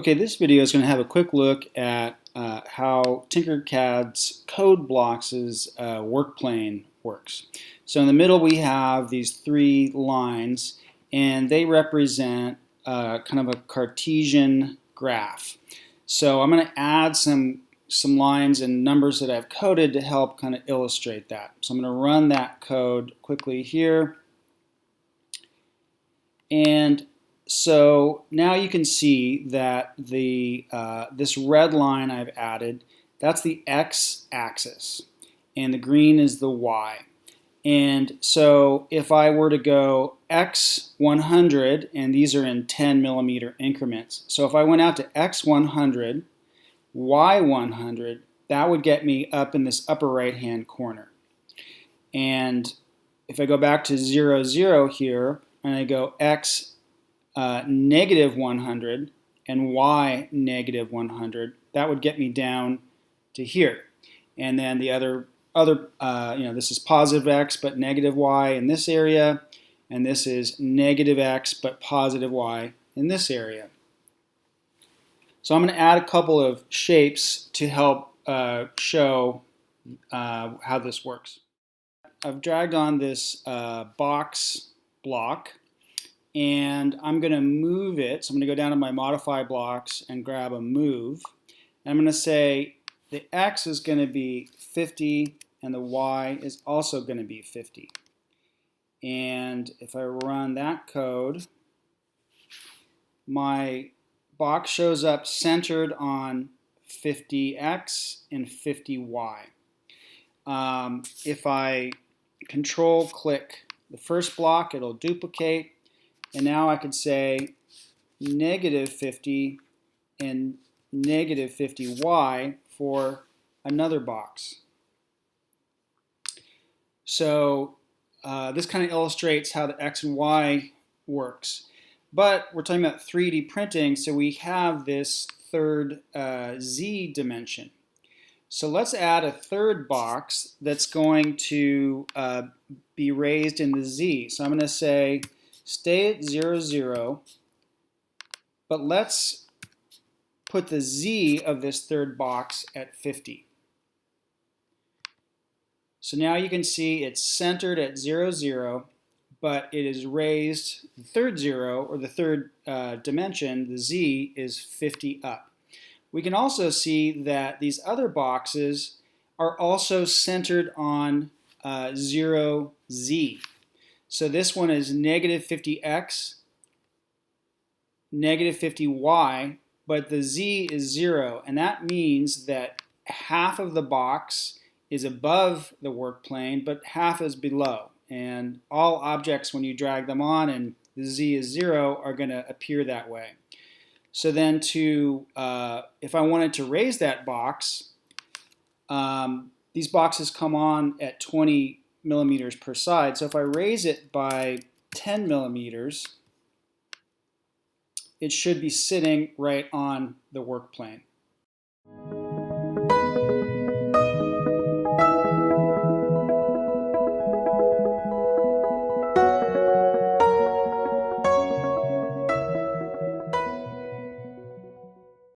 Okay, this video is going to have a quick look at how Tinkercad's Codeblocks' Workplane works. So in the middle we have these three lines, and they represent kind of a Cartesian graph. So I'm going to add some lines and numbers that I've coded to help kind of illustrate that. So I'm going to run that code quickly here. And so now you can see that this red line I've added, that's the x-axis, and the green is the y. And so if I were to go x 100, and these are in 10 millimeter increments, so if I went out to x 100, y 100, that would get me up in this upper right hand corner. And if I go back to 0, 0 here, and I go x negative 100 and y negative 100, that would get me down to here. And then the other this is positive x but negative y in this area, and this is negative x but positive y in this area. So I'm going to add a couple of shapes to help show how this works. I've dragged on this box block, and I'm going to move it. So I'm going to go down to my modify blocks and grab a move. And I'm going to say the x is going to be 50 and the y is also going to be 50. And if I run that code, my box shows up centered on 50x and 50y. If I control click the first block, it'll duplicate. And now I could say negative 50 and negative 50y for another box. So this kind of illustrates how the x and y works. But we're talking about 3D printing, so we have this third z dimension. So let's add a third box that's going to be raised in the z. So I'm going to say stay at 0, 0, but let's put the z of this third box at 50. So now you can see it's centered at 0, 0, but it is raised, the third 0, or the third dimension, the z, is 50 up. We can also see that these other boxes are also centered on 0, z. So this one is negative 50x, negative 50y, but the z is 0, and that means that half of the box is above the work plane, but half is below. And all objects, when you drag them on and the z is 0, are going to appear that way. So then if I wanted to raise that box, these boxes come on at 20 millimeters per side. So if I raise it by 10 millimeters, it should be sitting right on the work plane.